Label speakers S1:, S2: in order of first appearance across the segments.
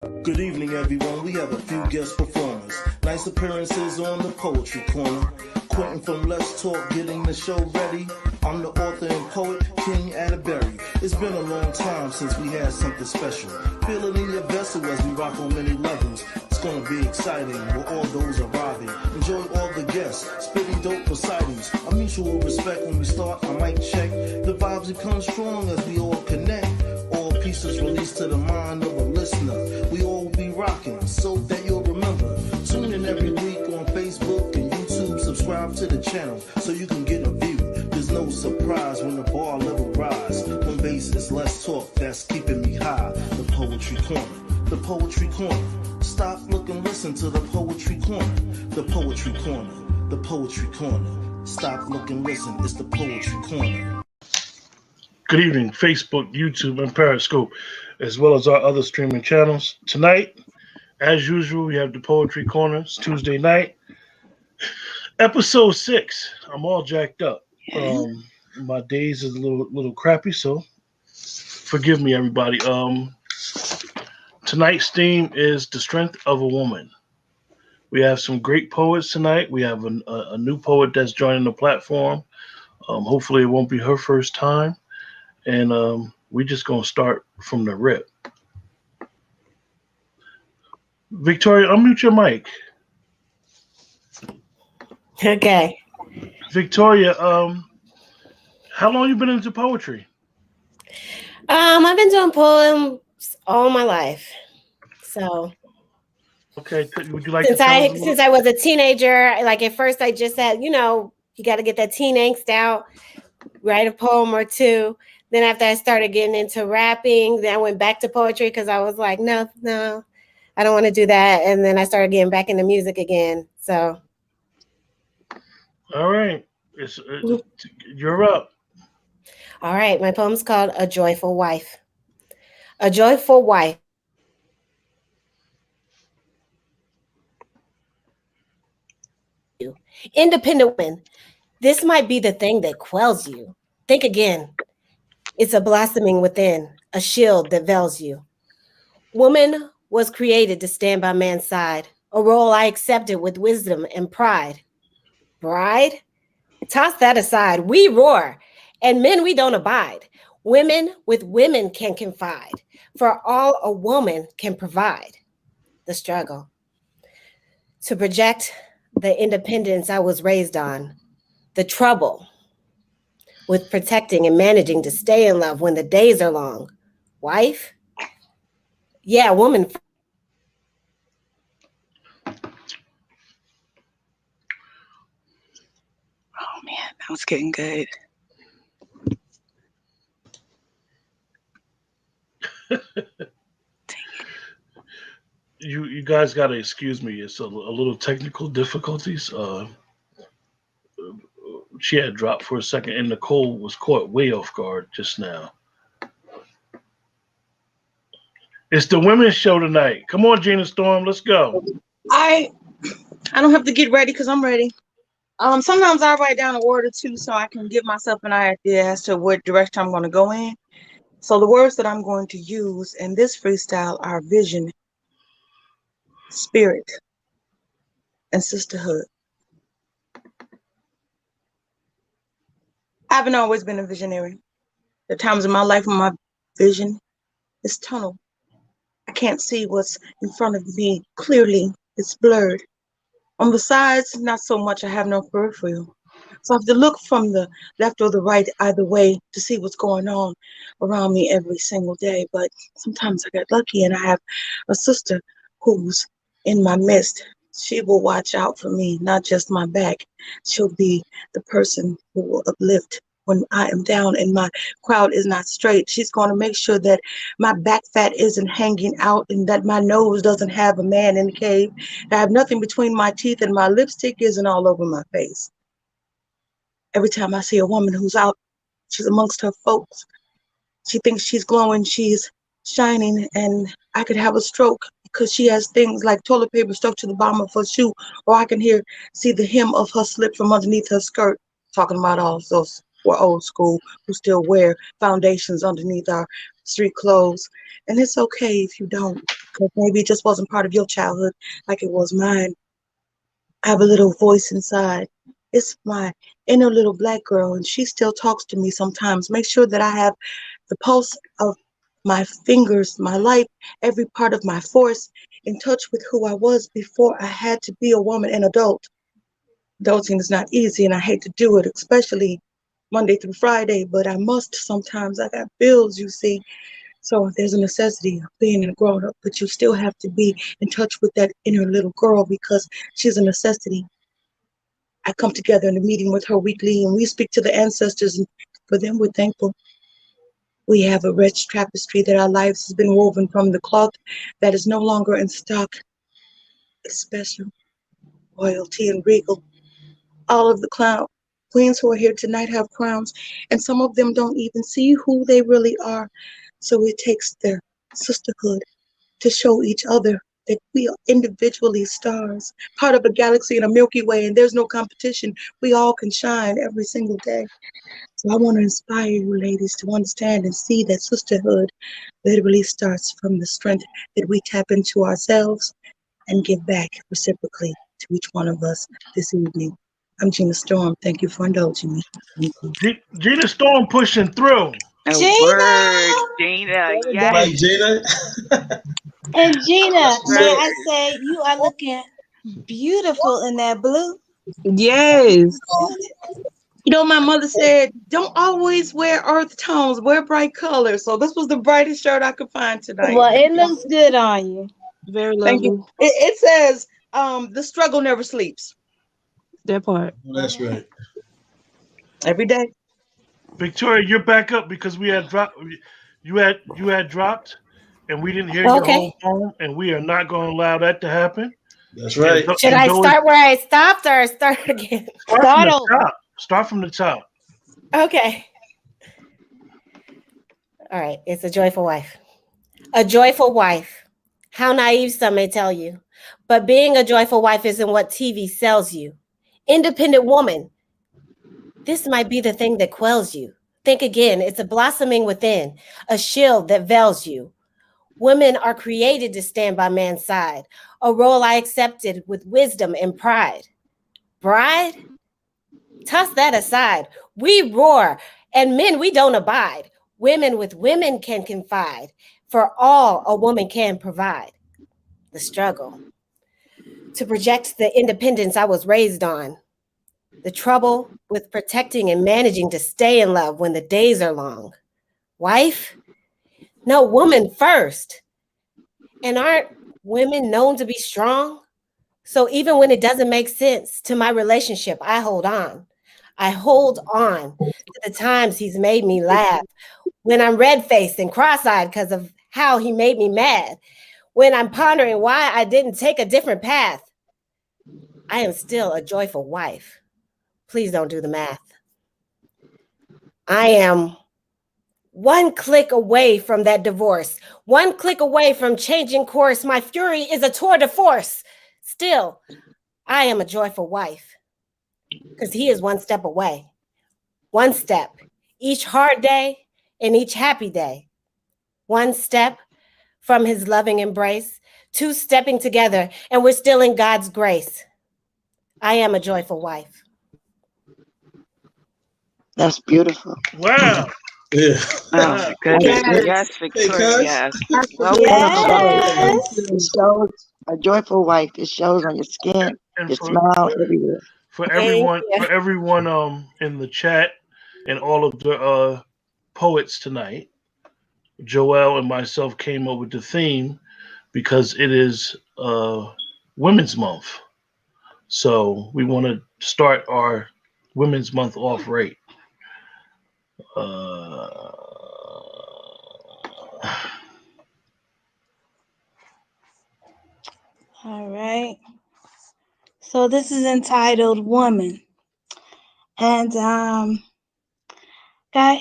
S1: Good evening, everyone. We have a few guest performers. Nice appearances on the Poetry Corner. Quentin from Let's Talk getting the show ready. I'm the author and poet, King Atterbury. It's been a long time since we had something special. Feel it in your vessel as we rock on many levels. It's gonna be exciting with all those arriving. Enjoy all the guests, spitting dope recitals. A mutual respect when we start, I might check. The vibes become strong as we all connect. All pieces released to the mind of a listener. We all be rocking so that you'll remember. Tune in every week on Facebook and YouTube. Subscribe to the channel so you can get a view. There's no surprise when the bar level rise. When bass is less talk, that's keeping me high. The Poetry Corner, the Poetry Corner. Stop, look, and listen to the Poetry Corner. The Poetry Corner, the Poetry Corner. Stop, look, and listen. It's the Poetry Corner.
S2: Good evening, Facebook, YouTube, and Periscope, as well as our other streaming channels. Tonight, as usual, we have the Poetry Corner. It's Tuesday night. Episode 6. I'm all jacked up. My days is a little crappy, so forgive me, everybody. Tonight's theme is the strength of a woman. We have some great poets tonight. We have a new poet that's joining the platform. Hopefully, it won't be her first time. And we're just going to start from the rip. Victoria, unmute your mic.
S3: Okay.
S2: Victoria, how long you been into poetry?
S3: I've been doing poems all my life. So
S2: okay, would you like
S3: since I was a teenager, like at first I just had, you got to get that teen angst out, write a poem or two. Then after I started getting into rapping, then I went back to poetry because I was like, no, I don't want to do that. And then I started getting back into music again. So.
S2: All right. You're up.
S3: All right. My poem's called A Joyful Wife. A joyful wife. Independent woman. This might be the thing that quells you. Think again. It's a blossoming within, a shield that veils you. Woman was created to stand by man's side, a role I accepted with wisdom and pride. Bride? Toss that aside. We roar, and men we don't abide. Women with women can confide, for all a woman can provide. The struggle. To project the independence I was raised on, the trouble with protecting and managing to stay in love when the days are long. Wife? Yeah, woman.
S4: Oh man, that was getting good.
S2: You guys got to excuse me. It's a little technical difficulties. She had dropped for a second, and Nicole was caught way off guard just now. It's the women's show tonight. Come on, Gina Storm, let's go.
S4: I don't have to get ready because I'm ready. Sometimes I write down a word or two so I can give myself an idea as to what direction I'm going to go in. So the words that I'm going to use in this freestyle are vision, spirit, and sisterhood. I haven't always been a visionary. There are times in my life when my vision is tunnel. I can't see what's in front of me clearly. It's blurred. On the sides, not so much. I have no peripheral. So I have to look from the left or the right, either way, to see what's going on around me every single day. But sometimes I get lucky and I have a sister who's in my midst. She will watch out for me, not just my back. She'll be the person who will uplift when I am down and my crowd is not straight. She's going to make sure that my back fat isn't hanging out and that my nose doesn't have a man in the cave. I have nothing between my teeth and my lipstick isn't all over my face. Every time I see a woman who's out, she's amongst her folks. She thinks she's glowing, she's shining, and I could have a stroke because she has things like toilet paper stuck to the bottom of her shoe, or I can see the hem of her slip from underneath her skirt, talking about all those who are old school, who still wear foundations underneath our street clothes. And it's okay if you don't. because maybe it just wasn't part of your childhood like it was mine. I have a little voice inside. It's my inner little black girl, and she still talks to me sometimes. Make sure that I have the pulse of my fingers, my life, every part of my force in touch with who I was before I had to be a woman and adult. Adulting is not easy, and I hate to do it, especially Monday through Friday, but I must sometimes. I got bills, you see. So there's a necessity of being a grown up, but you still have to be in touch with that inner little girl because she's a necessity. I come together in a meeting with her weekly and we speak to the ancestors, and for them we're thankful. We have a rich tapestry that our lives has been woven from the cloth that is no longer in stock. It's special, royalty and regal. All of the clown queens who are here tonight have crowns, and some of them don't even see who they really are. So it takes their sisterhood to show each other that we are individually stars, part of a galaxy in a Milky Way, and there's no competition. We all can shine every single day. So I want to inspire you ladies to understand and see that sisterhood literally starts from the strength that we tap into ourselves and give back reciprocally to each one of us this evening. I'm Gina Storm. Thank you for indulging me. Thank you.
S2: Gina Storm pushing through.
S5: A
S6: Gina!
S5: word, Gina.
S6: There we go.
S5: Yes.
S1: Right, Gina?
S6: And Gina, may
S1: Right.
S6: I say you are looking beautiful in that blue.
S7: Yes.
S4: You know, my mother said, don't always wear earth tones, wear bright colors. So this was the brightest shirt I could find tonight.
S6: Well, it looks good on you.
S7: Very
S4: Thank
S7: lovely.
S4: you. It says, the struggle never sleeps.
S7: That part.
S1: Oh, that's right.
S4: Every day.
S2: Victoria, you're back up because we had dropped. You had dropped, and we didn't hear your
S3: Okay.
S2: whole poem, and we are not going to allow that to happen.
S1: That's right.
S3: Should I start where I stopped or start again?
S2: Start from
S6: Start
S2: the
S6: over.
S2: top. Start from the top.
S3: Okay. All right. It's a joyful wife. A joyful wife. How naive some may tell you. But being a joyful wife isn't what TV sells you. Independent woman. This might be the thing that quells you. Think again. It's a blossoming within, a shield that veils you. Women are created to stand by man's side, a role I accepted with wisdom and pride. Bride? Toss that aside. We roar, and men, we don't abide. Women with women can confide, for all a woman can provide. The struggle to project the independence I was raised on. The trouble with protecting and managing to stay in love when the days are long. Wife? No, woman first. And aren't women known to be strong? So even when it doesn't make sense to my relationship, I hold on. I hold on to the times he's made me laugh. When I'm red-faced and cross-eyed because of how he made me mad. When I'm pondering why I didn't take a different path. I am still a joyful wife. Please don't do the math. I am one click away from that divorce. One click away from changing course. My fury is a tour de force. Still, I am a joyful wife because he is one step away. One step, each hard day and each happy day. One step from his loving embrace, two stepping together, and we're still in God's grace. I am a joyful wife.
S5: That's beautiful.
S2: Wow.
S1: Yeah.
S5: Oh my goodness.
S4: Yes.
S5: Yes,
S1: Hey,
S5: Victoria.
S1: cuz.
S5: Yes.
S4: Yes.
S5: Welcome
S6: Yes.
S5: It shows a joyful wife. It shows on your skin,
S2: And
S5: your smile, everywhere.
S2: for
S3: Thank
S2: everyone in the chat and all of the poets tonight, Joel and myself came up with the theme because it is Women's Month. So we want to start our Women's Month off right. Uh,
S6: All right. So this is entitled Woman. And got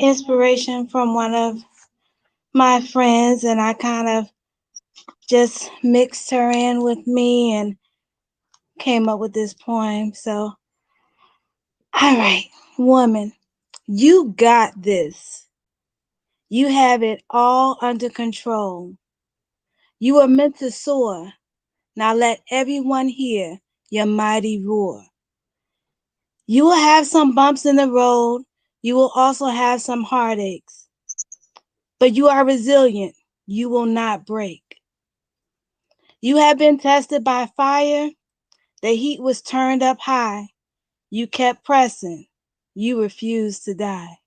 S6: inspiration from one of my friends, and I kind of just mixed her in with me and came up with this poem. So, all right, woman, you got this. You have it all under control. You were meant to soar. Now let everyone hear your mighty roar. You will have some bumps in the road. You will also have some heartaches. But you are resilient. You will not break. You have been tested by fire. The heat was turned up high. You kept pressing. You refused to die.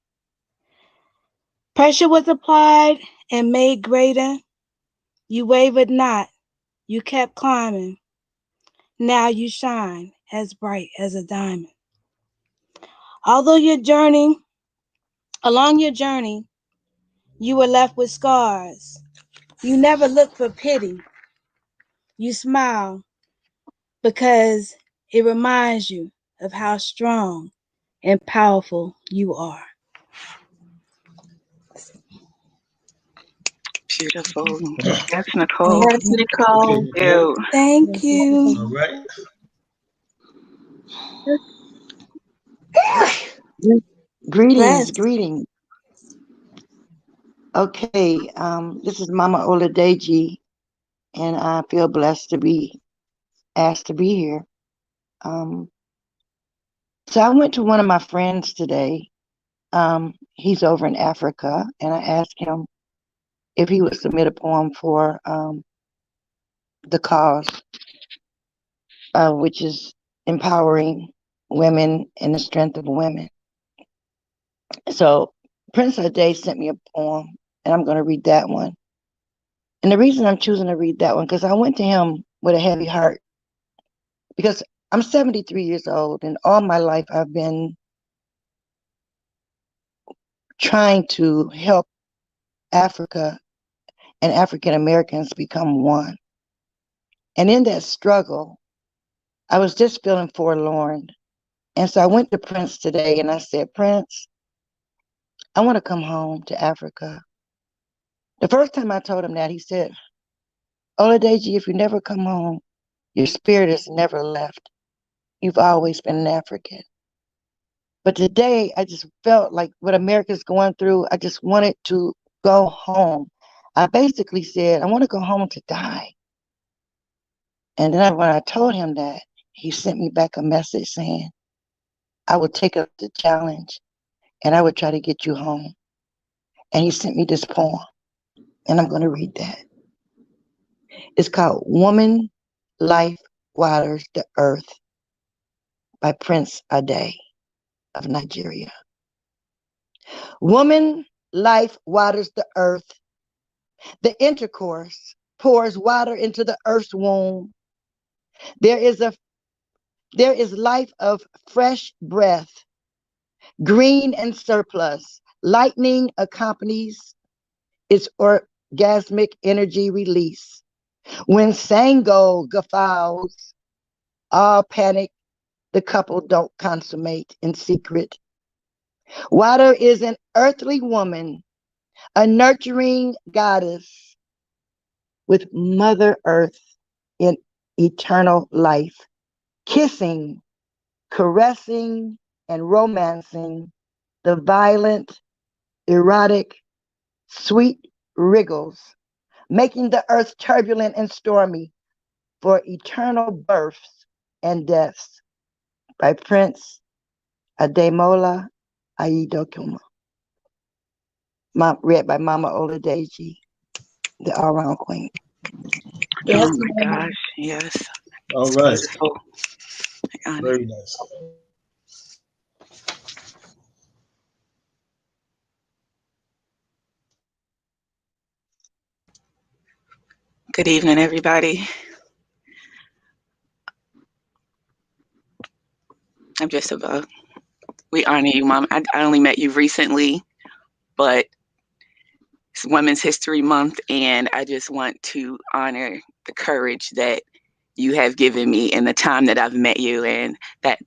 S6: Pressure was applied and made greater. You wavered not. You kept climbing. Now you shine as bright as a diamond. Along your journey, you were left with scars. You never looked for pity. You smile because it reminds you of how strong and powerful you are.
S8: Beautiful. Yes, Nicole.
S4: Yes, Nicole.
S8: Ew.
S6: Thank you.
S2: All right.
S5: Greetings,
S6: Bless.
S5: greetings. Okay, this is Mama Oladeji, and I feel blessed to be asked to be here. So I went to one of my friends today. He's over in Africa, and I asked him if he would submit a poem for the cause, which is empowering women and the strength of women. So Prince Ade sent me a poem, and I'm going to read that one. And the reason I'm choosing to read that one, because I went to him with a heavy heart, because I'm 73 years old, and all my life I've been trying to help Africa and African Americans become one. And in that struggle, I was just feeling forlorn. And so I went to Prince today and I said, Prince, I want to come home to Africa. The first time I told him that, he said, Oladeji, if you never come home, your spirit has never left. You've always been an African. But today, I just felt like what America's going through, I just wanted to go home. I basically said, I want to go home to die. And then when I told him that, he sent me back a message saying, I would take up the challenge and I would try to get you home. And he sent me this poem, and I'm going to read that. It's called Woman, Life Waters the Earth by Prince Ade of Nigeria. Woman, life waters the earth. The intercourse pours water into the earth's womb. There is life of fresh breath, green and surplus. Lightning accompanies its orgasmic energy release. When Sango guffaws, all panic, the couple don't consummate in secret. Water is an earthly woman, a nurturing goddess with Mother Earth in eternal life, kissing, caressing, and romancing the violent, erotic, sweet wriggles, making the earth turbulent and stormy for eternal births and deaths by Prince Ademola Aiyedokun. Read by Mama Oladeji, the all-round queen.
S4: Yes,
S8: Oh my gosh. Yes.
S2: All
S8: It's
S2: right.
S8: beautiful. I got it.
S2: Very nice.
S8: Good evening, everybody. I'm just about, we honor you, Mom. I only met you recently, but it's Women's History Month, and I just want to honor the courage that you have given me in the time that I've met you, and that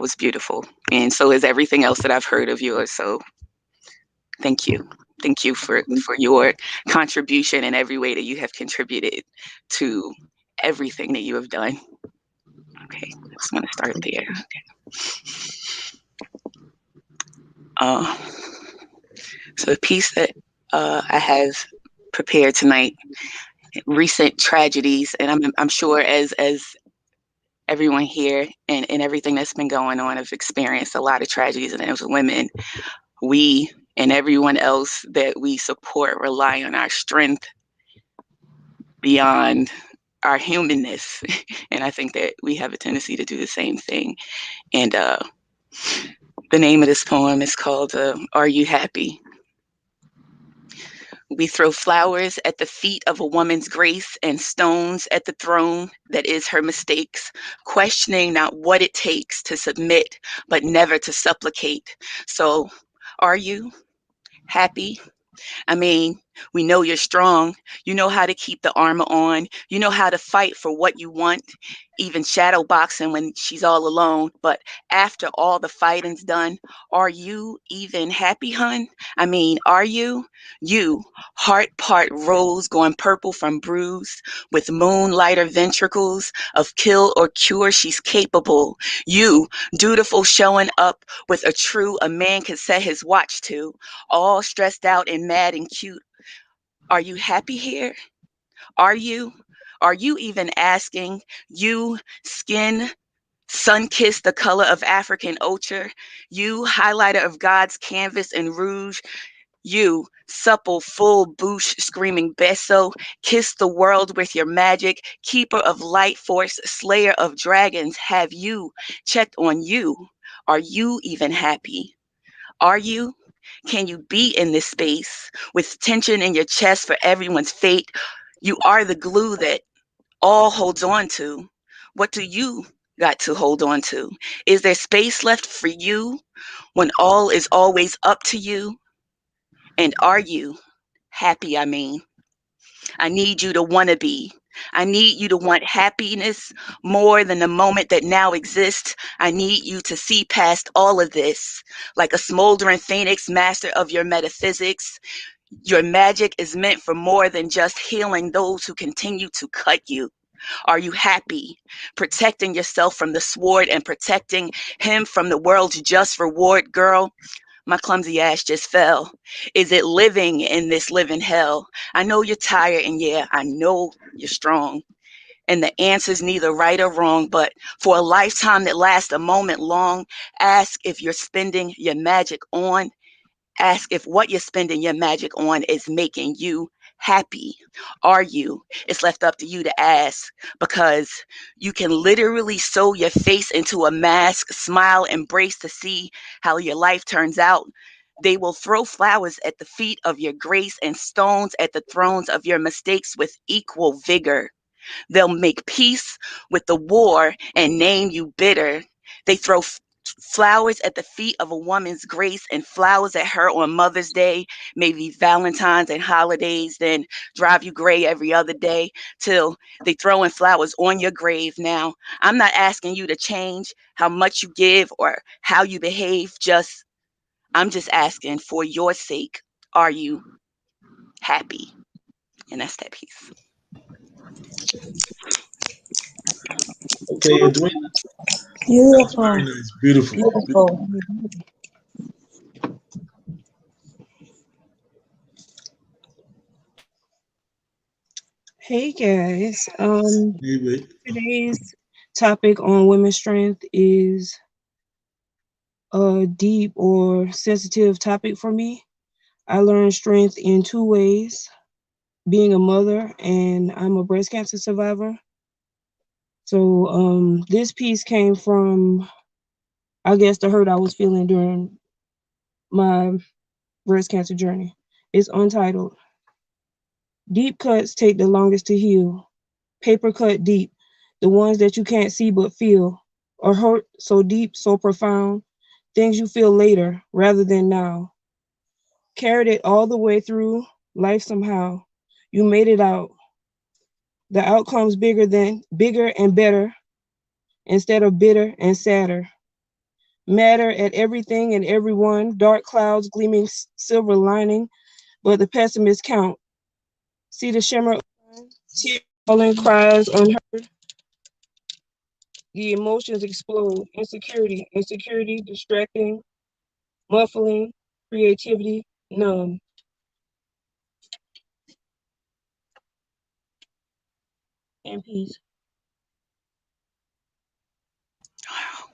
S8: was beautiful. And so is everything else that I've heard of yours. So thank you. Thank you for your contribution in every way that you have contributed to everything that you have done. Okay, I just want to start there. Okay. So the piece that I have prepared tonight recent tragedies, and I'm sure as everyone here and everything that's been going on have experienced a lot of tragedies, and as women, we and everyone else that we support rely on our strength beyond our humanness. And I think that we have a tendency to do the same thing. And the name of this poem is called Are You Happy? We throw flowers at the feet of a woman's grace and stones at the throne that is her mistakes, questioning not what it takes to submit, but never to supplicate. So, are you happy? I mean, we know you're strong. You know how to keep the armor on. You know how to fight for what you want, even shadow boxing when she's all alone. But after all the fighting's done, are you even happy, hun? I mean, are you? You, heart part rose going purple from bruise, with moonlighter ventricles of kill or cure, she's capable. You, dutiful showing up with a man can set his watch to, all stressed out and mad and cute. Are you happy here? Are you? Are you even asking? You, skin sun-kissed the color of African ochre. You, highlighter of God's canvas in rouge. You, supple, full bouche, screaming beso, kiss the world with your magic, keeper of light force, slayer of dragons. Have you checked on you? Are you even happy? Are you? Can you be in this space with tension in your chest for everyone's fate? You are the glue that all holds on to. What do you got to hold on to? Is there space left for you when all is always up to you? And are you happy? I mean, I need you to want to be. I need you to want happiness more than the moment that now exists. I need you to see past all of this, like a smoldering phoenix, master of your metaphysics. Your magic is meant for more than just healing those who continue to cut you. Are you happy? Protecting yourself from the sword and protecting him from the world's just reward, girl? My clumsy ass just fell. Is it living in this living hell? I know you're tired, and yeah, I know you're strong. And the answer's neither right or wrong, but for a lifetime that lasts a moment long, ask if you're spending your magic on. Ask if what you're spending your magic on is making you happy. Are you? It's left up to you to ask, because you can literally sew your face into a mask, smile, embrace to see how your life turns out. They will throw flowers at the feet of your grace and stones at the thrones of your mistakes with equal vigor. They'll make peace with the war and name you bitter. They throw flowers at the feet of a woman's grace and flowers at her on Mother's Day, maybe Valentine's and holidays, then drive you gray every other day till they throw in flowers on your grave. Now, I'm not asking you to change how much you give or how you behave. I'm just asking for your sake, are you happy? And that's that piece.
S9: Okay, Edwina, that's very
S4: Beautiful.
S9: nice. Beautiful.
S4: Beautiful.
S7: Hey guys.
S9: Anyway,
S7: Today's topic on women's strength is a deep or sensitive topic for me. I learned strength in two ways, being a mother and I'm a breast cancer survivor. So this piece came from, I guess, the hurt I was feeling during my breast cancer journey. It's untitled. Deep cuts take the longest to heal. Paper cut deep, the ones that you can't see but feel, or hurt so deep, so profound, things you feel later rather than now. Carried it all the way through life somehow. You made it out. The outcome's bigger and better instead of bitter and sadder. Matter at everything and everyone, dark clouds gleaming silver lining, but the pessimists count. See the shimmer, tears falling, cries unheard. The emotions explode. Insecurity, distracting, muffling, creativity, numb. and peace.
S8: Wow.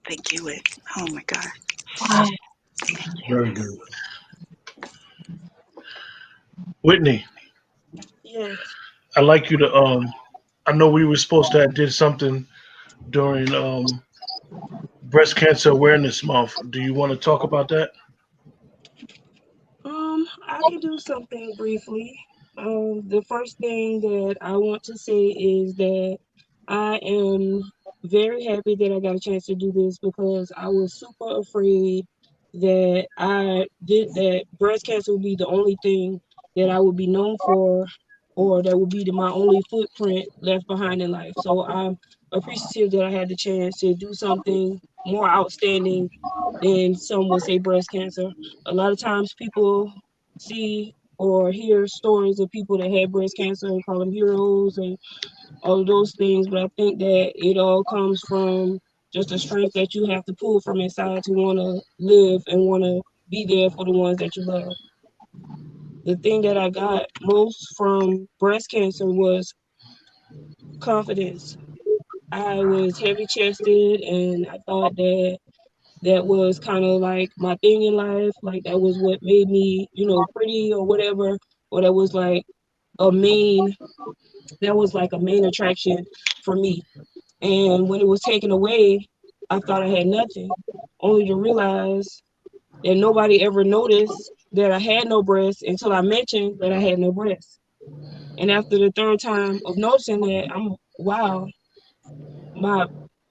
S8: Thank you, Whit. Oh my God.
S1: Very good.
S2: Whitney,
S7: Yes.
S2: I'd like you to I know we were supposed to have did something during breast cancer awareness month. Do you want to talk about that?
S7: I can do something briefly. The first thing that I want to say is that I am very happy that I got a chance to do this because I was super afraid that breast cancer would be the only thing that I would be known for, or that would be my only footprint left behind in life. So I'm appreciative that I had the chance to do something more outstanding than some would say breast cancer. A lot of times people see or hear stories of people that had breast cancer and call them heroes and all of those things, but I think that it all comes from just the strength that you have to pull from inside to want to live and want to be there for the ones that you love. The thing that I got most from breast cancer was confidence. I was heavy chested and I thought that that was kind of like my thing in life. Like that was what made me, pretty or whatever, or a main, that was like a main attraction for me. And when it was taken away, I thought I had nothing, only to realize that nobody ever noticed that I had no breasts until I mentioned that I had no breasts. And after the third time of noticing that, wow, my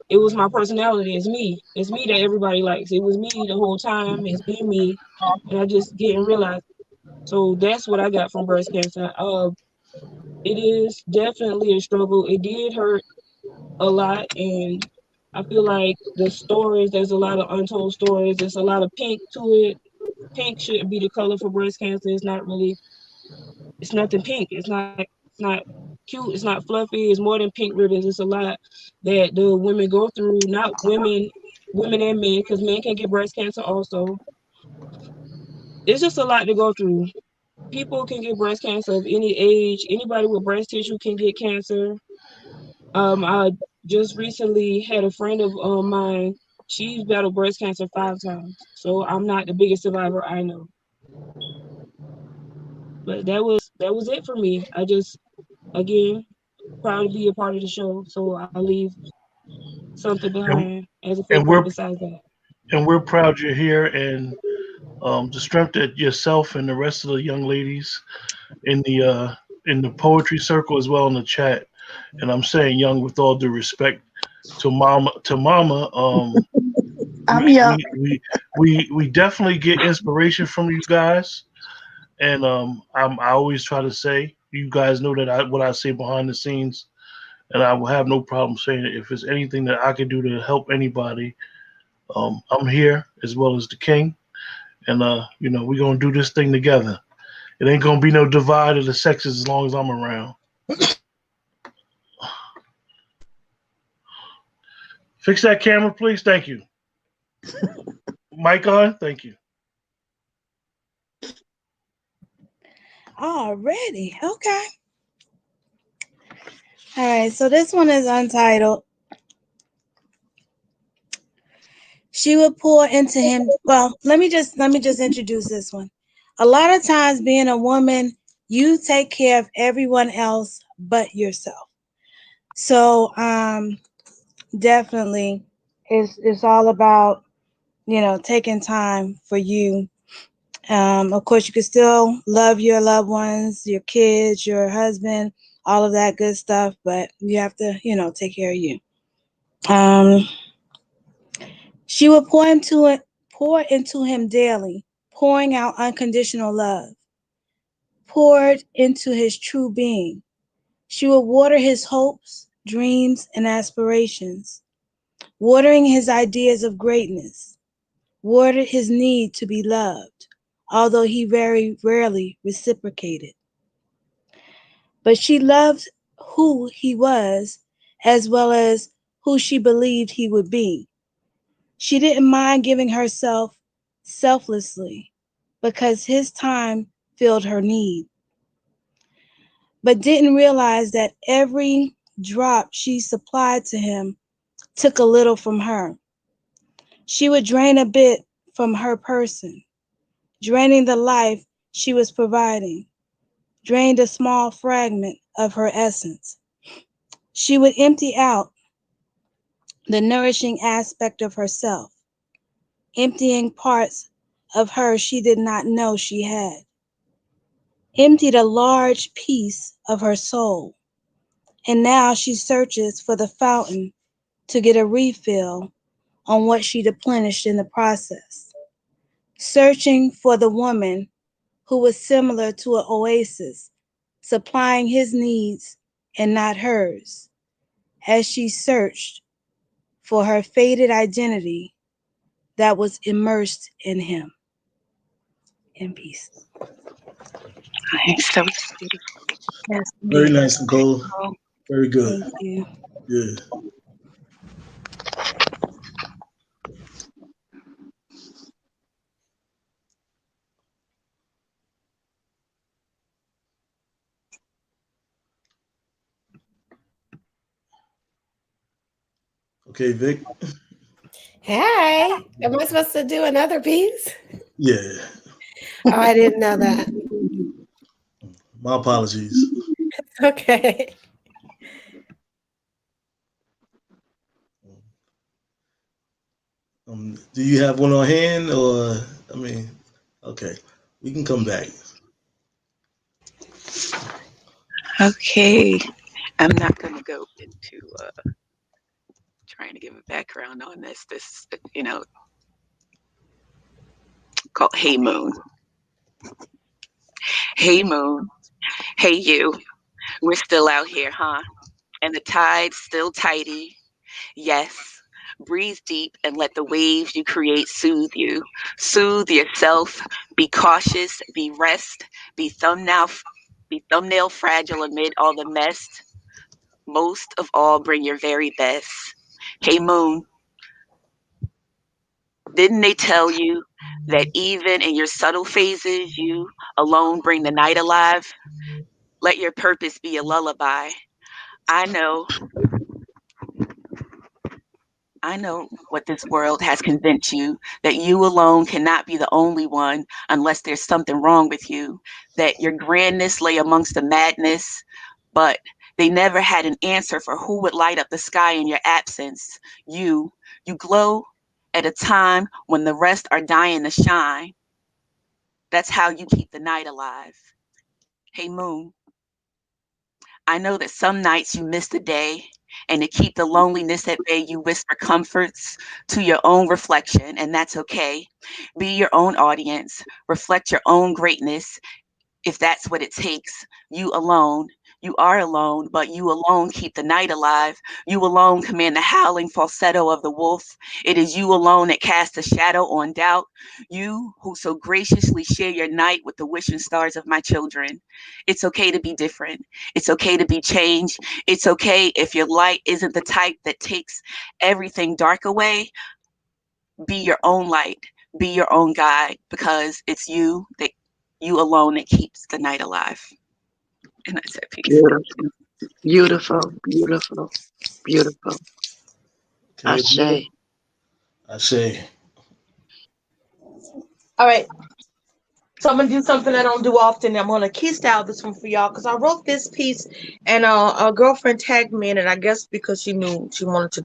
S7: it was my personality. It's me. It's me that everybody likes. It was me the whole time. It's been me, and I just didn't realize. So that's what I got from breast cancer. It is definitely a struggle. It did hurt a lot, and I feel like there's a lot of untold stories. There's a lot of pink to it. Pink shouldn't be the color for breast cancer. It's not really. It's nothing pink. It's not cute. It's not fluffy. It's more than pink ribbons. It's a lot that the women go through. Not women and men, because men can get breast cancer also. It's just a lot to go through. People can get breast cancer of any age. Anybody with breast tissue can get cancer. I just recently had a friend of mine. She's battled breast cancer 5 times. So I'm not the biggest survivor I know. But that was it for me. I just, again, proud to be a part of the show. So I leave something
S2: And,
S7: behind as a
S2: and
S7: footprint besides that.
S2: we're proud you're here, and the strength that yourself and the rest of the young ladies in the poetry circle as well in the chat. And I'm saying young with all due respect to mama.
S5: I'm
S2: We
S5: young.
S2: we we we definitely get inspiration from you guys, and I always try to say, you guys know that what I say behind the scenes, and I will have no problem saying it. If there's anything that I can do to help anybody, I'm here as well as the king, and we're gonna do this thing together. It ain't gonna be no divide of the sexes as long as I'm around. Fix that camera, please. Thank you. Mic on. Thank you.
S6: Already. Okay. All right. So this one is untitled. She would pour into him. Well, let me just introduce this one. A lot of times being a woman, you take care of everyone else but yourself. So definitely it's all about, taking time for you. Of course, you can still love your loved ones, your kids, your husband, all of that good stuff, but you have to, take care of you. She would pour into him daily, pouring out unconditional love, poured into his true being. She would water his hopes, dreams, and aspirations, watering his ideas of greatness, watered his need to be loved, although he very rarely reciprocated. But she loved who he was as well as who she believed he would be. She didn't mind giving herself selflessly because his time filled her need. but didn't realize that every drop she supplied to him took a little from her. She would drain a bit from her person, draining the life she was providing, drained a small fragment of her essence. She would empty out the nourishing aspect of herself, emptying parts of her she did not know she had, emptied a large piece of her soul, and now she searches for the fountain to get a refill on what she deplenished in the process, searching for the woman who was similar to an oasis, supplying his needs and not hers, as she searched for her faded identity that was immersed in him. In peace.
S8: So
S4: Yes,
S1: Very
S4: indeed.
S1: nice, Nicole. Very good.
S6: Thank you.
S1: Yeah. Okay, Vic.
S3: Hey, am I supposed to do another piece?
S1: Yeah.
S3: Oh, I didn't know that.
S1: My apologies.
S3: Okay.
S1: Do you have one on hand, or I mean, okay, we can come back.
S8: okay, I'm not gonna go into trying to give a background on this. This, called Hey Moon. Hey Moon. Hey you. We're still out here, huh? And the tide's still tidy. Yes. Breathe deep and let the waves you create soothe you. Soothe yourself. Be cautious. Be rest. Be thumbnail fragile amid all the mess. Most of all, bring your very best. Hey Moon, didn't they tell you that even in your subtle phases, you alone bring the night alive? Let your purpose be a lullaby. I know I know what this world has convinced you, that you alone cannot be the only one unless there's something wrong with you, that your grandness lay amongst the madness, but they never had an answer for who would light up the sky in your absence. You glow at a time when the rest are dying to shine. That's how you keep the night alive. Hey, Moon, I know that some nights you miss the day, and to keep the loneliness at bay, you whisper comforts to your own reflection, and that's okay. Be your own audience, reflect your own greatness, if that's what it takes. You alone. You are alone, but you alone keep the night alive. You alone command the howling falsetto of the wolf. It is you alone that casts a shadow on doubt. You who so graciously share your night with the wishing stars of my children. It's okay to be different. It's okay to be changed. It's okay if your light isn't the type that takes everything dark away. Be your own light. Be your own guide, because it's you alone that keeps the night alive. And that's it. Peace.
S5: Beautiful, beautiful, beautiful, beautiful.
S1: Okay,
S5: Ashe.
S1: I say.
S4: All right. So I'm gonna do something I don't do often. I'm gonna key style this one for y'all because I wrote this piece and a girlfriend tagged me in it. I guess because she knew she wanted to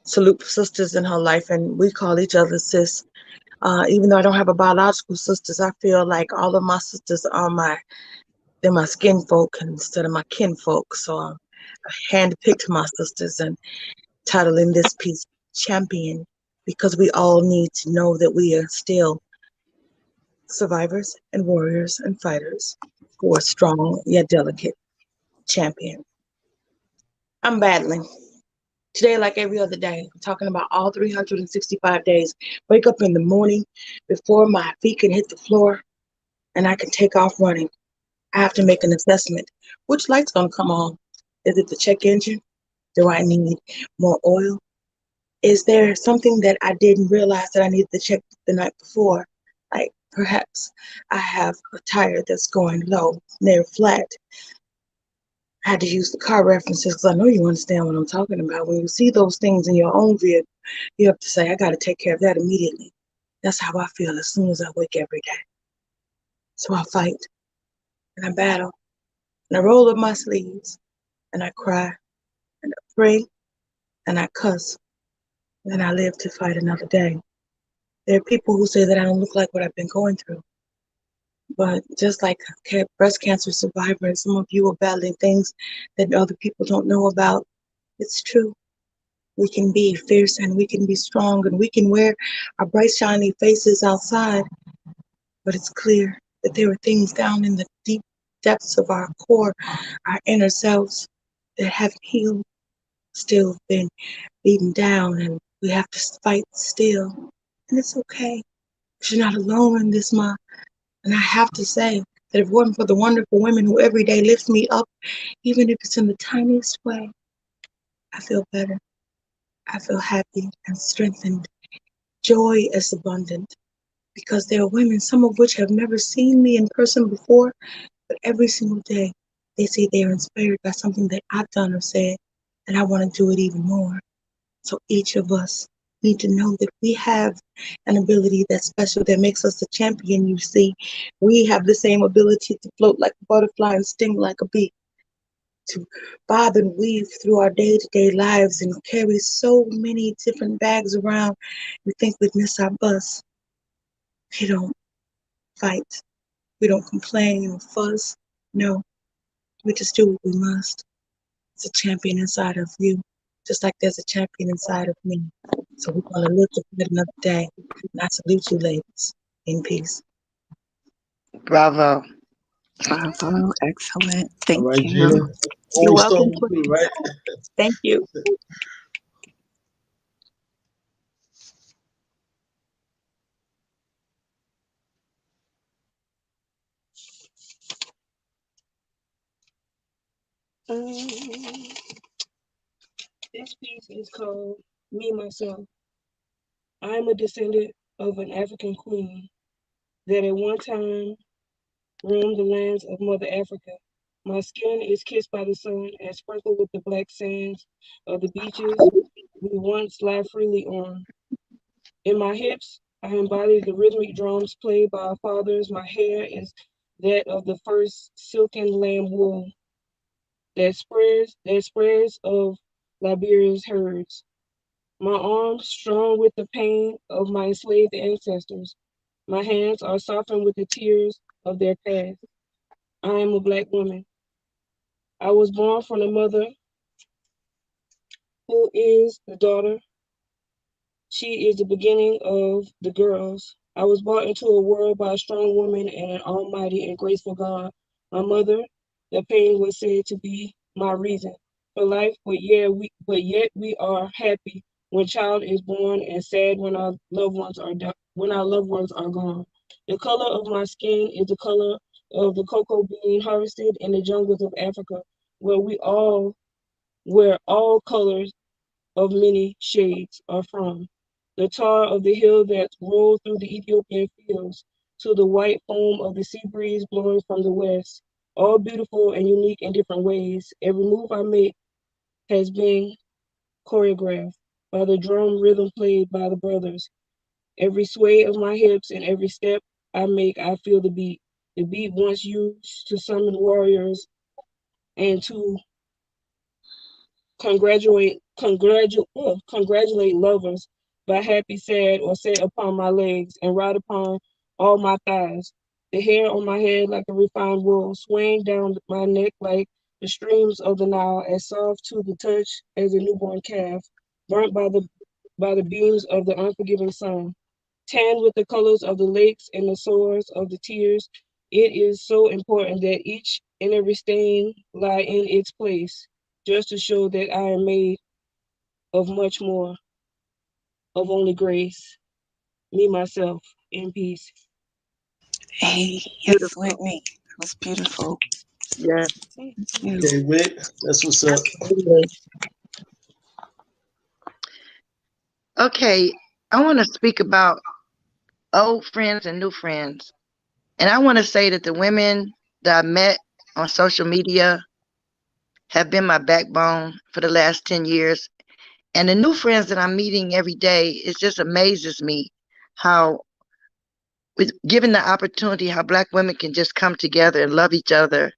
S4: salute sisters in her life, and we call each other sis. Even though I don't have a biological sisters, I feel like all of my sisters are they're my skin folk instead of my kin folk. So I handpicked my sisters and titling this piece "Champion" because we all need to know that we are still survivors and warriors and fighters who are strong yet delicate. Champion. I'm battling. Today, like every other day, I'm talking about all 365 days. Wake up in the morning before my feet can hit the floor and I can take off running. I have to make an assessment. Which light's gonna come on? Is it the check engine? Do I need more oil? Is there something that I didn't realize that I needed to check the night before? Like perhaps I have a tire that's going low, near flat. I had to use the car references because I know you understand what I'm talking about. When you see those things in your own vehicle, you have to say, I got to take care of that immediately. That's how I feel as soon as I wake every day. So I fight and I battle and I roll up my sleeves and I cry and I pray and I cuss and I live to fight another day. There are people who say that I don't look like what I've been going through. But just like breast cancer survivors, some of you are battling things that other people don't know about. It's true. We can be fierce and we can be strong and we can wear our bright, shiny faces outside. But it's clear that there are things down in the deep depths of our core, our inner selves, that haven't healed, still been beaten down, and we have to fight still. And it's okay. You're not alone in this, Ma. And I have to say that if it wasn't for the wonderful women who every day lift me up, even if it's in the tiniest way, I feel better. I feel happy and strengthened. Joy is abundant because there are women, some of which have never seen me in person before, but every single day they say they are inspired by something that I've done or said, and I want to do it even more. So each of us need to know that we have an ability that's special that makes us a champion. You see, we have the same ability to float like a butterfly and sting like a bee, to bob and weave through our day-to-day lives and carry so many different bags around. We think we'd miss our bus. We don't fight. We don't complain or fuss. No, we just do what we must. It's a champion inside of you, just like there's a champion inside of me. So we're going to live to fight another day. And I salute you, ladies. In peace.
S5: Bravo.
S8: Bravo. Excellent.
S1: All
S8: Thank
S1: right,
S8: you.
S1: Gina.
S4: You're
S1: Always
S4: welcome.
S1: starting with you, right?
S4: Thank you.
S7: This piece is called Me, Myself. I am a descendant of an African queen that at one time roamed the lands of Mother Africa. My skin is kissed by the sun and sprinkled with the black sands of the beaches we once lie freely on. In my hips, I embody the rhythmic drums played by our fathers. My hair is that of the first silken lamb wool that spreads of Liberia's herds. My arms strong with the pain of my enslaved ancestors. My hands are softened with the tears of their past. I am a Black woman. I was born from a mother who is the daughter. She is the beginning of the girls. I was brought into a world by a strong woman and an almighty and graceful God. My mother, the pain was said to be my reason for life, but yet we are happy when child is born and sad when our loved ones are gone. The color of my skin is the color of the cocoa bean harvested in the jungles of Africa, where all colors of many shades are from. The tar of the hill that rolled through the Ethiopian fields to the white foam of the sea breeze blowing from the west, all beautiful and unique in different ways. Every move I make has been choreographed by the drum rhythm played by the brothers. Every sway of my hips and every step I make, I feel the beat. The beat once used to summon warriors and to congratulate lovers by happy, sad, or set upon my legs and ride upon all my thighs. The hair on my head like a refined wool, swaying down my neck like the streams of the Nile, as soft to the touch as a newborn calf, burnt by the beams of the unforgiving sun, tanned with the colors of the lakes and the sores of the tears. It is so important that each and every stain lie in its place, just to show that I am made of much more, of only grace, me, myself, in peace.
S8: Hey, yes,
S4: Beautiful.
S8: Whitney. That was beautiful.
S4: Yeah.
S8: Thank you.
S1: Okay, Whit, that's what's up.
S5: Okay, I want to speak about old friends and new friends. And I want to say that the women that I met on social media have been my backbone for the last 10 years. And the new friends that I'm meeting every day, it just amazes me how, with given the opportunity, how Black women can just come together and love each other,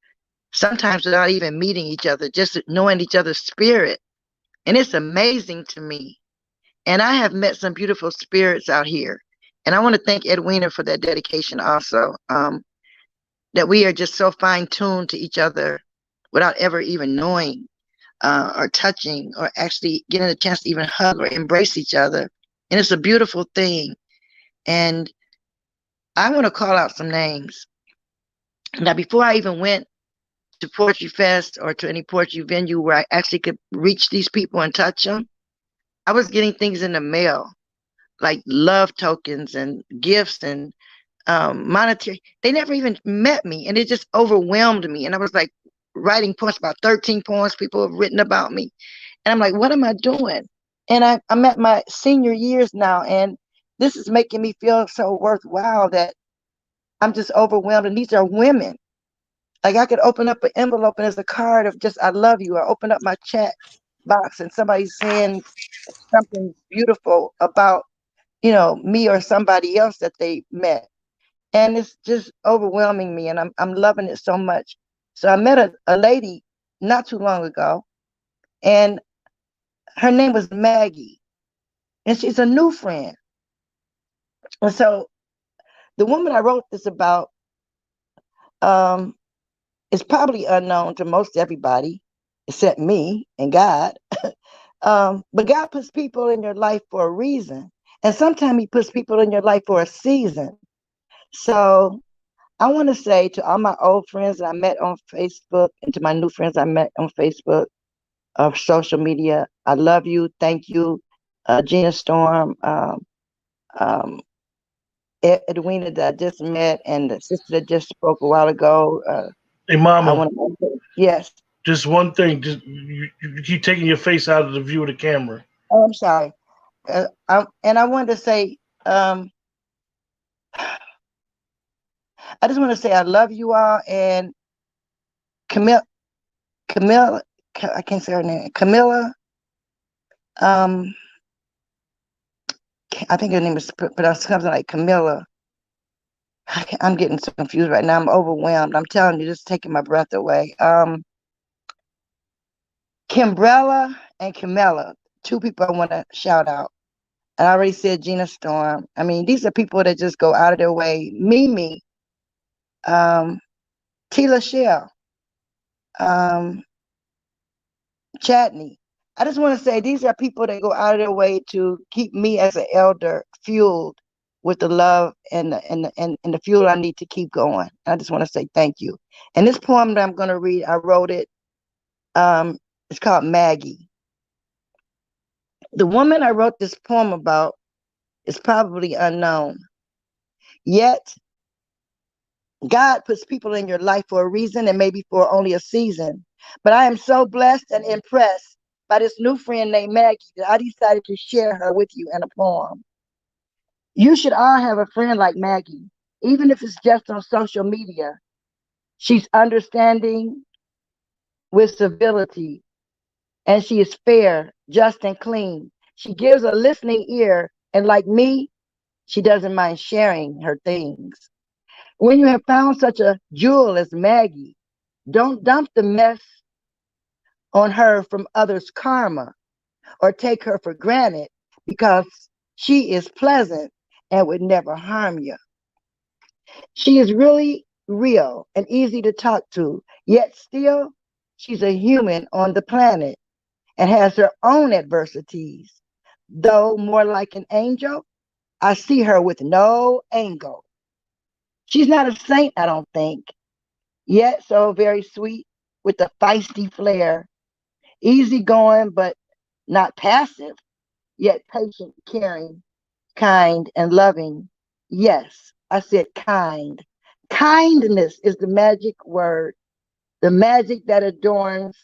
S5: sometimes without even meeting each other, just knowing each other's spirit. And it's amazing to me. And I have met some beautiful spirits out here. And I want to thank Edwina for that dedication also, that we are just so fine-tuned to each other without ever even knowing or touching or actually getting a chance to even hug or embrace each other. And it's a beautiful thing. And I want to call out some names. Now, before I even went to Poetry Fest or to any poetry venue where I actually could reach these people and touch them, I was getting things in the mail, like love tokens and gifts and monetary. They never even met me, and it just overwhelmed me. And I was like writing poems, about 13 poems people have written about me. And I'm like, what am I doing? And I'm at my senior years now, and this is making me feel so worthwhile that I'm just overwhelmed. And these are women. Like, I could open up an envelope and there's a card of just, I love you. Or open up my chat box and somebody's saying something beautiful about, me or somebody else that they met. And it's just overwhelming me, and I'm loving it so much. So I met a lady not too long ago, and her name was Maggie, and she's a new friend. And so the woman I wrote this about is probably unknown to most everybody except me and God. But God puts people in your life for a reason, and sometimes He puts people in your life for a season. So I want to say to all my old friends that I met on Facebook and to my new friends I met on Facebook of social media, I love you. Thank you. Gina Storm, Edwina that I just met, and the sister that just spoke a while ago.
S2: Hey,
S5: I
S2: Mama,
S5: want to, yes.
S2: just one thing. Just you keep taking your face out of the view of the camera.
S5: Oh, I'm sorry. And I wanted to say, I just want to say I love you all. And Camille, I can't say her name. Camilla, I think her name is pronounced something like Camilla. I'm getting so confused right now. I'm overwhelmed. I'm telling you, this is taking my breath away. Kimbrella and Camilla, two people I want to shout out. And I already said Gina Storm. I mean, these are people that just go out of their way. Mimi, Tila Shell, Chatney. I just want to say these are people that go out of their way to keep me as an elder fueled with the love and the fuel I need to keep going. I just want to say thank you. And this poem that I'm going to read, I wrote it. It's called Maggie. The woman I wrote this poem about is probably unknown. Yet, God puts people in your life for a reason and maybe for only a season. But I am so blessed and impressed by this new friend named Maggie that I decided to share her with you in a poem. You should all have a friend like Maggie, even if it's just on social media. She's understanding with civility, and she is fair, just, and clean. She gives a listening ear, and like me, she doesn't mind sharing her things. When you have found such a jewel as Maggie, don't dump the mess on her from others' karma or take her for granted, because she is pleasant and would never harm you. She is really real and easy to talk to, yet still she's a human on the planet and has her own adversities. Though more like an angel, I see her with no angle. She's not a saint, I don't think, yet so very sweet with a feisty flair, easygoing but not passive, yet patient, caring, kind, and loving. Yes, I said kind. Kindness is the magic word, the magic that adorns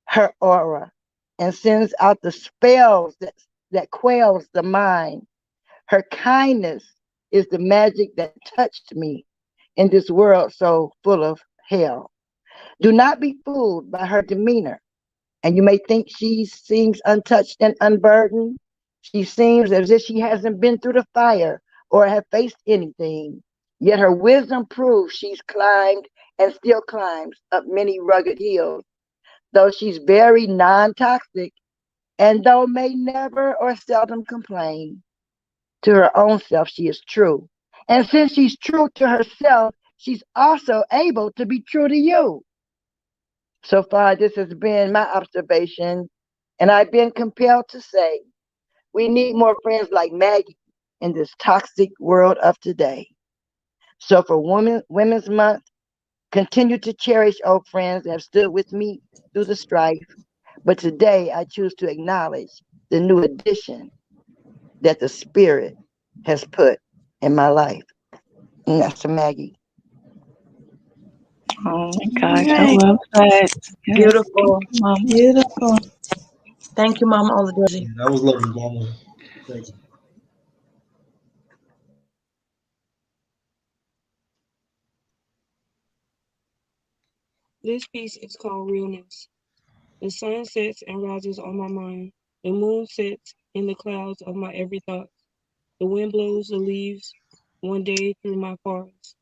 S5: her aura and sends out the spells that quells the mind. Her kindness is the magic that touched me in this world so full of hell. Do not be fooled by her demeanor. And you may think she seems untouched and unburdened. She seems as if she hasn't been through the fire or have faced anything. Yet her wisdom proves she's climbed and still climbs up many rugged hills. Though she's very non-toxic, and though may never or seldom complain, to her own self she is true. And since she's true to herself, she's also able to be true to you. So far, this has been my observation, and I've been compelled to say we need more friends like Maggie in this toxic world of today. So for Women's Month, continue to cherish old friends that have stood with me through the strife. But today, I choose to acknowledge the new addition that the Spirit has put in my life. And that's to Maggie.
S8: Oh my gosh, I
S6: Right.
S8: love that. Yes,
S4: Beautiful.
S8: thank you, Mom.
S6: Beautiful.
S4: Thank you, Mama Oladoji.
S9: Yeah, that was lovely, Mama. Thank you.
S7: This piece is called Realness. The sun sets and rises on my mind. The moon sets in the clouds of my every thought. The wind blows the leaves one day through my forest.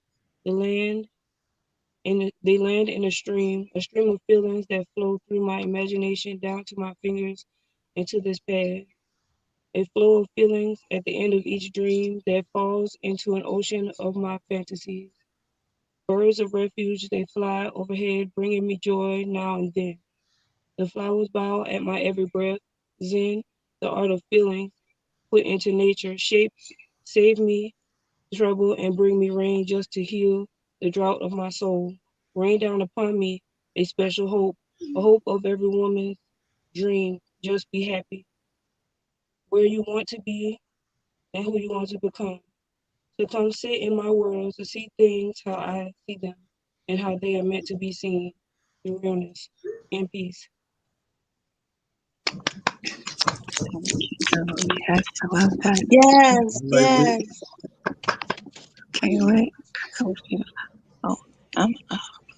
S7: They land in a stream of feelings that flow through my imagination down to my fingers into this pad. A flow of feelings at the end of each dream that falls into an ocean of my fantasies. Birds of refuge, they fly overhead, bringing me joy now and then. The flowers bow at my every breath. Zen, the art of feeling, put into nature, save me trouble and bring me rain just to heal the drought of my soul. Rain down upon me a special hope, a hope of every woman's dream. Just be happy. Where you want to be and who you want to become. To come sit in my world, to see things how I see them and how they are meant to be seen in realness and peace.
S8: Yes, I love that.
S6: Yes,
S9: Right,
S6: yes.
S8: Okay, wait. Oh,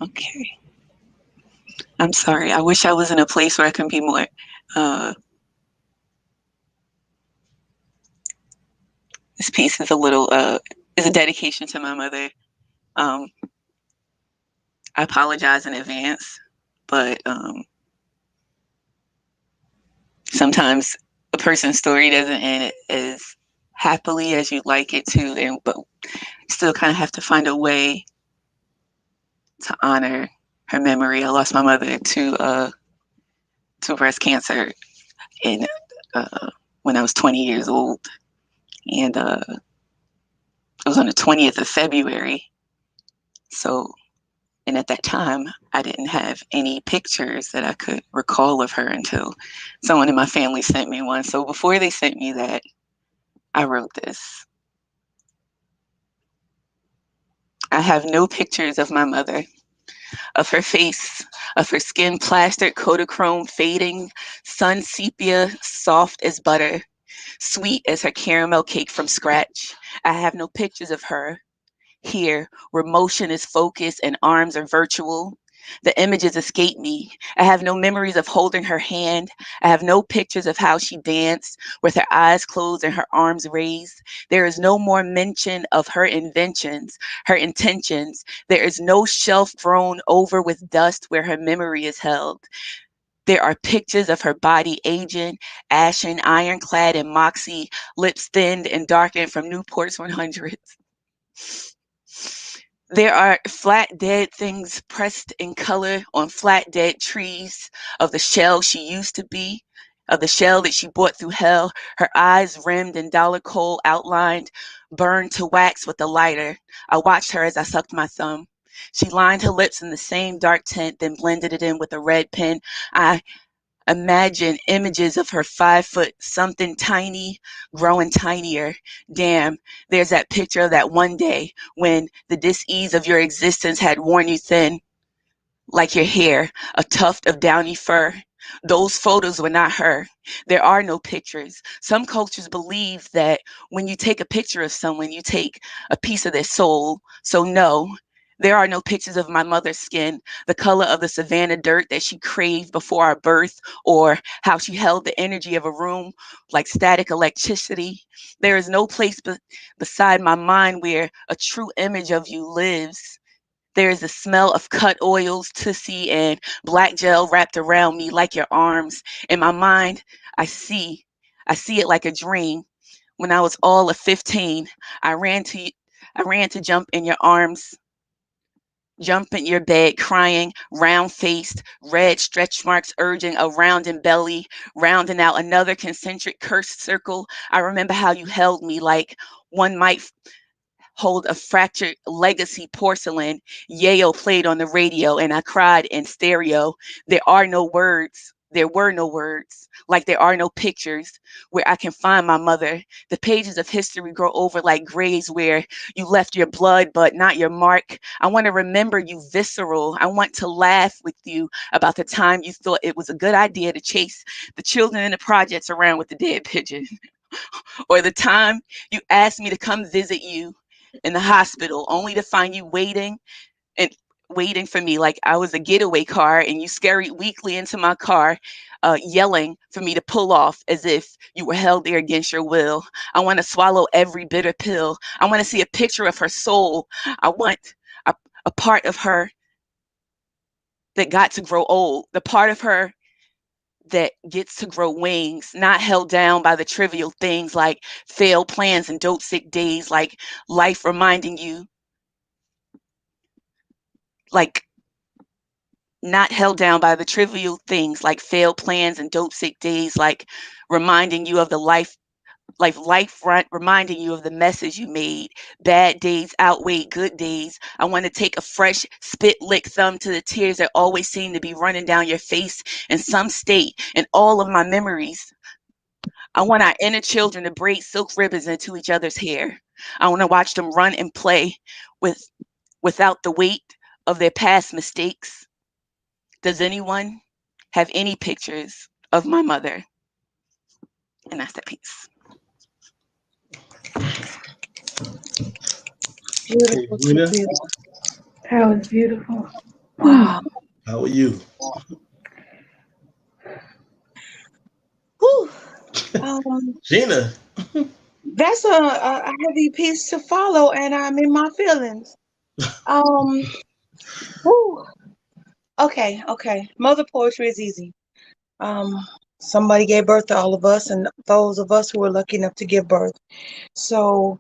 S8: okay. I'm sorry. I wish I was in a place where I can be more. This piece is a little is a dedication to my mother. I apologize in advance, but sometimes a person's story doesn't end as happily as you'd like it to, and but still kind of have to find a way to honor her memory. I lost my mother to breast cancer in when I was 20 years old, and it was on the 20th of February. So, and at that time, I didn't have any pictures that I could recall of her until someone in my family sent me one. So before they sent me that, I wrote this. I have no pictures of my mother, of her face, of her skin plastered Kodachrome fading, sun sepia, soft as butter, sweet as her caramel cake from scratch. I have no pictures of her here, where motion is focused and arms are virtual. The images escape me. I have no memories of holding her hand. I have no pictures of how she danced with her eyes closed and her arms raised. There is no more mention of her inventions, her intentions. There is no shelf thrown over with dust where her memory is held. There are pictures of her body aging, ashen, ironclad, and moxie, lips thinned and darkened from Newport's 100s. There are flat dead things pressed in color on flat dead trees of the shell she used to be, of the shell that she bought through hell, her eyes rimmed in dollar coal outlined, burned to wax with a lighter. I watched her as I sucked my thumb. She lined her lips in the same dark tint, then blended it in with a red pen. I imagine images of her 5 foot something tiny, growing tinier. Damn, there's that picture of that one day when the dis-ease of your existence had worn you thin, like your hair, a tuft of downy fur. Those photos were not her. There are no pictures. Some cultures believe that when you take a picture of someone, you take a piece of their soul. So no, There are no pictures of my mother's skin, the color of the savannah dirt that she craved before our birth, or how she held the energy of a room like static electricity. There is no place beside my mind where a true image of you lives. There is a smell of cut oils, tussie, and black gel wrapped around me like your arms. In my mind, I see it like a dream. When I was all of 15, I ran to I ran to jump in your bed, crying, round faced, red stretch marks urging a rounding belly, rounding out another concentric cursed circle. I remember how you held me like one might hold a fractured legacy porcelain. Yayo played on the radio and I cried in stereo. There are no words. There were no words, like there are no pictures where I can find my mother. The pages of history grow over like graves where you left your blood, but not your mark. I want to remember you visceral. I want to laugh with you about the time you thought it was a good idea to chase the children in the projects around with the dead pigeon, or the time you asked me to come visit you in the hospital only to find you and waiting for me like I was a getaway car and you scurried weakly into my car, yelling for me to pull off as if you were held there against your will. I want to swallow every bitter pill. I want to see a picture of her soul. I want a part of her that got to grow old, the part of her that gets to grow wings, not held down by the trivial things like failed plans and dope sick days, like life reminding you, like not held down by the trivial things like failed plans and dope sick days, like reminding you of the reminding you of the messes you made. Bad days outweigh good days. I want to take a fresh spit lick thumb to the tears that always seem to be running down your face in some state in all of my memories. I want our inner children to braid silk ribbons into each other's hair. I want to watch them run and play with without the weight of their past mistakes. Does anyone have any pictures of my mother? And that's that piece.
S9: Hey,
S4: Beautiful,
S9: Nina,
S4: Sophia.
S6: That was beautiful.
S4: Wow.
S9: how are you?
S4: Whew. Um,
S9: Gina,
S4: that's a heavy piece to follow, and I'm in my feelings. Um, whew. Okay. Mother poetry is easy. Um, Somebody gave birth to all of us, and those of us who were lucky enough to give birth. So,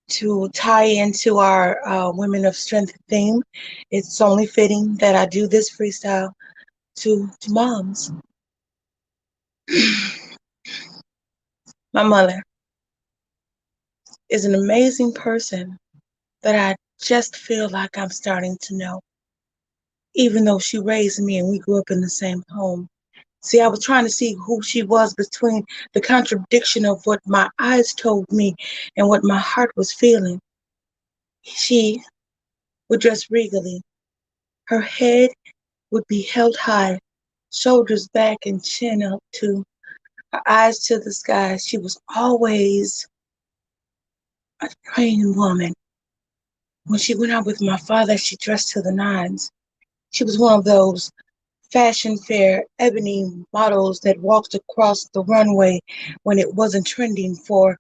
S4: to tie into our Women of Strength theme, it's only fitting that I do this freestyle to moms. My mother is an amazing person that I just feel like I'm starting to know, even though she raised me and we grew up in the same home. See, I was trying to see who she was between the contradiction of what my eyes told me and what my heart was feeling. She would dress regally. Her head would be held high, shoulders back and chin up too. Her eyes to the sky. She was always a praying woman. When she went out with my father, she dressed to the nines. She was one of those fashion fair ebony models that walked across the runway when it wasn't trending for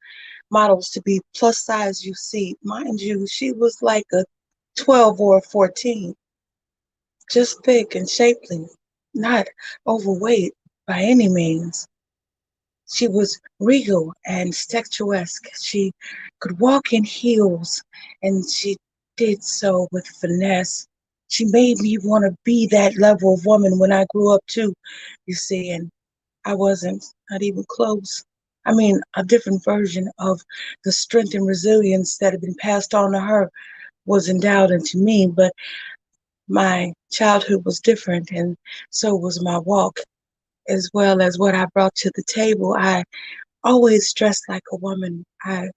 S4: models to be plus size, you see. Mind you, she was like a 12 or a 14, just thick and shapely, not overweight by any means. She was regal and statuesque. She could walk in heels, and she did so with finesse. She made me want to be that level of woman when I grew up too, you see, and I wasn't, not even close. I mean, a different version of the strength and resilience that had been passed on to her was endowed into me, but my childhood was different, and so was my walk, as well as what I brought to the table. I always dressed like a woman. I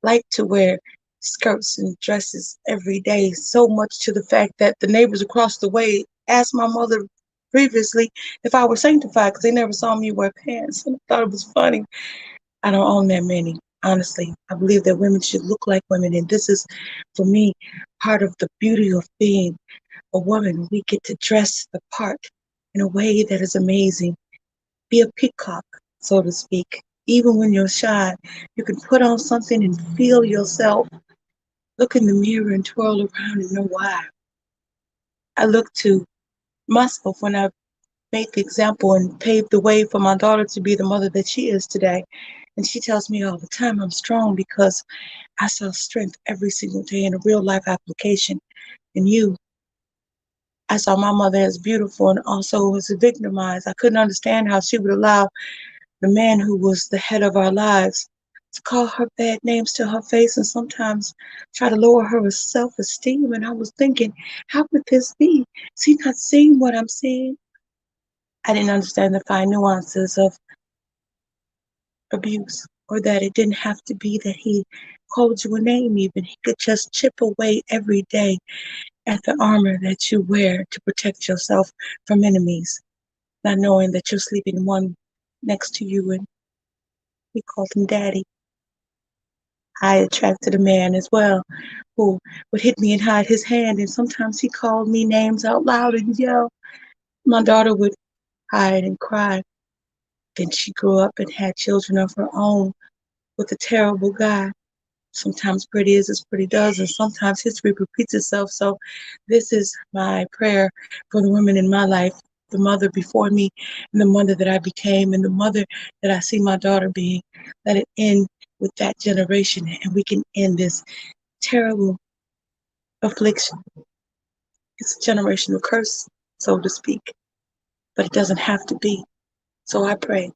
S4: like to wear skirts and dresses every day, so much to the fact that the neighbors across the way asked my mother previously if I were sanctified because they never saw me wear pants. And I thought it was funny. I don't own that many. Honestly, I believe that women should look like women. And this is, for me, part of the beauty of being a woman. We get to dress the part in a way that is amazing. Be a peacock, so to speak. Even when you're shy, you can put on something and feel yourself. Look in the mirror and twirl around and know why. I look to myself when I made the example and paved the way for my daughter to be the mother that she is today. And she tells me all the time I'm strong because I saw strength every single day in a real life application. In you, I saw my mother as beautiful and also was victimized. I couldn't understand how she would allow the man who was the head of our lives to call her bad names to her face and sometimes try to lower her self-esteem. And I was thinking, how could this be? Is he not seeing what I'm seeing? I didn't understand the fine nuances of abuse, or that it didn't have to be that he called you a name even. He could just chip away every day at the armor that you wear to protect yourself from enemies, not knowing that you're sleeping one next to you, and we called him Daddy. I attracted a man as well who would hit me and hide his hand, and sometimes he called me names out loud and yell. My daughter would hide and cry. Then she grew up and had children of her own with a terrible guy. Sometimes pretty is as pretty does, and sometimes history repeats itself. So this is my prayer for the women in my life, the mother before me, and the mother that I became, and the mother that I see my daughter being. Let it end with that generation, and we can end this terrible affliction. It's a generational curse, so to speak, but it doesn't have to be. So I pray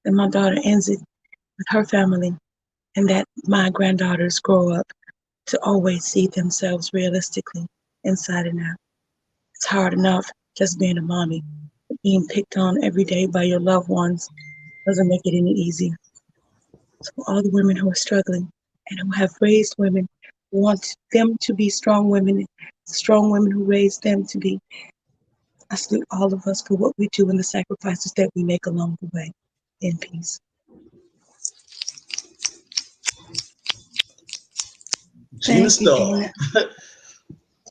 S4: that my daughter ends it with her family, and that my granddaughters grow up to always see themselves realistically inside and out. It's hard enough just being a mommy. Being picked on every day by your loved ones doesn't make it any easier. So all the women who are struggling and who have raised women, who want them to be strong women who raised them to be, I salute all of us for what we do and the sacrifices that we make along the way. In peace.
S9: Gina
S6: Thank you,
S9: Star.
S6: Gina.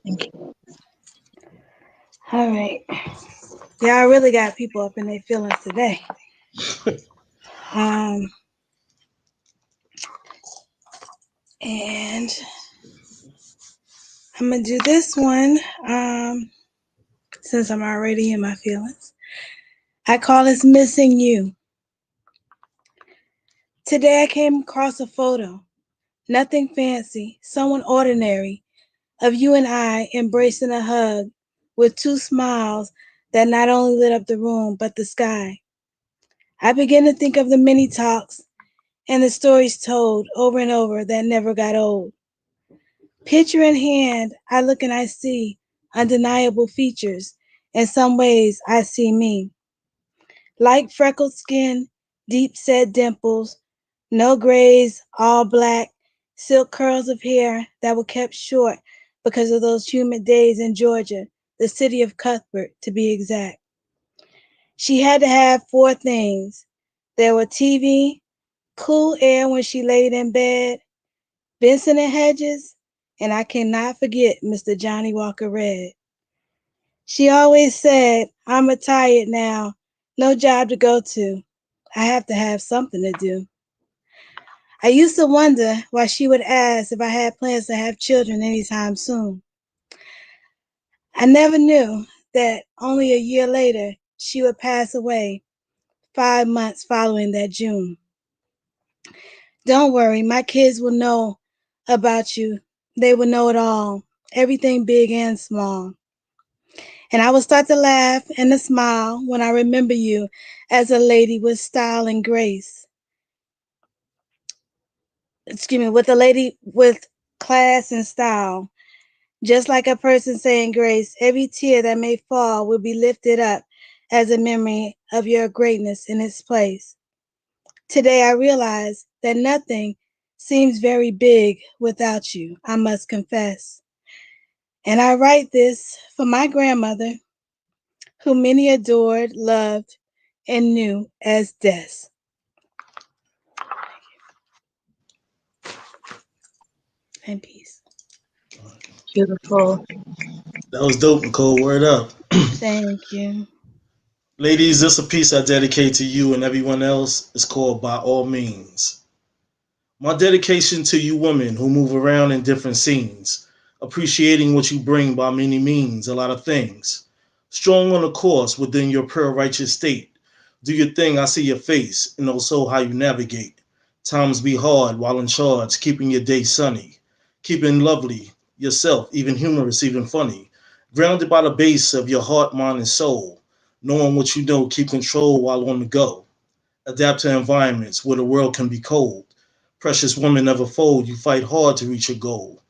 S4: Thank you.
S6: All right. Y'all really got people up in their feelings today. And I'm gonna do this one since I'm already in my feelings. I call this Missing You. Today I came across a photo, nothing fancy, someone ordinary, of you and I embracing a hug with two smiles that not only lit up the room but the sky. I began to think of the many talks and the stories told over and over that never got old. Picture in hand, I look and I see undeniable features. In some ways, I see me. Light freckled skin, deep set dimples, no grays, all black, silk curls of hair that were kept short because of those humid days in Georgia, the city of Cuthbert to be exact. She had to have four things. There were TV, cool air when she laid in bed, Benson and Hedges, and I cannot forget Mr. Johnny Walker Red. She always said, I'm retired now, no job to go to. I have to have something to do. I used to wonder why she would ask if I had plans to have children anytime soon. I never knew that only a year later she would pass away, 5 months following that June. Don't worry, my kids will know about you. They will know it all, everything big and small. And I will start to laugh and to smile when I remember you as a lady with style and grace. With a lady with class and style. Just like a person saying grace, every tear that may fall will be lifted up as a memory of your greatness in its place. Today I realize that nothing seems very big without you, I must confess. And I write this for my grandmother, who many adored, loved, and knew as Des. and peace.
S4: Beautiful.
S1: That was dope, Nicole. Word up.
S6: Thank you.
S1: Ladies, this a piece I dedicate to you and everyone else. It's called By All Means. My dedication to you women who move around in different scenes, appreciating what you bring by many means, a lot of things. Strong on the course within your pure righteous state. Do your thing, I see your face, and also how you navigate. Times be hard while in charge, keeping your day sunny. Keeping lovely, yourself, even humorous, even funny. Grounded by the base of your heart, mind, and soul. Knowing what you know, keep control while on the go. Adapt to environments where the world can be cold. Precious woman never fold, you fight hard to reach your goal.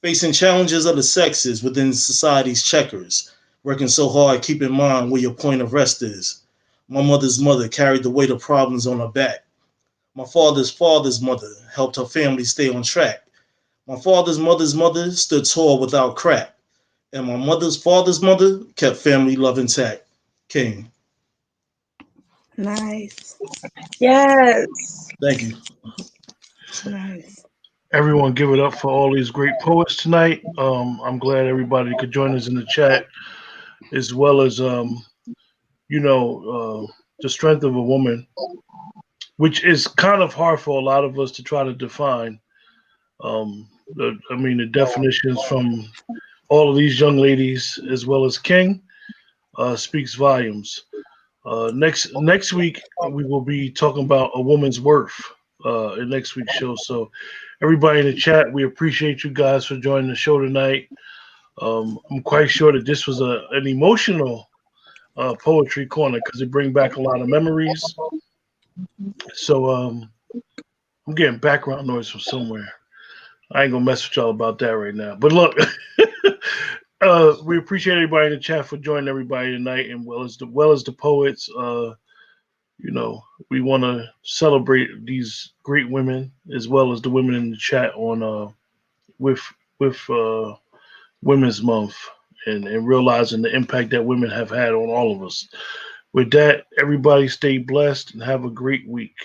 S1: Facing challenges of the sexes within society's checkers. Working so hard, keep in mind where your point of rest is. My mother's mother carried the weight of problems on her back. My father's father's mother helped her family stay on track. My father's mother's mother stood tall without crack. And my mother's father's mother kept family love intact. King.
S6: Nice.
S4: Yes.
S1: Thank you.
S6: Nice.
S2: Everyone give it up for all these great poets tonight. I'm glad everybody could join us in the chat, as well as the strength of a woman, which is kind of hard for a lot of us to try to define. The definitions from all of these young ladies, as well as King, speaks volumes. Next week we will be talking about a woman's worth in next week's show. So everybody in the chat, we appreciate you guys for joining the show tonight. I'm quite sure that this was an emotional poetry corner because it brings back a lot of memories. So I'm getting background noise from somewhere. I ain't gonna mess with y'all about that right now. But look, we appreciate everybody in the chat for joining everybody tonight, and well as the poets. We want to celebrate these great women as well as the women in the chat on with Women's Month and realizing the impact that women have had on all of us. With that, everybody stay blessed and have a great week.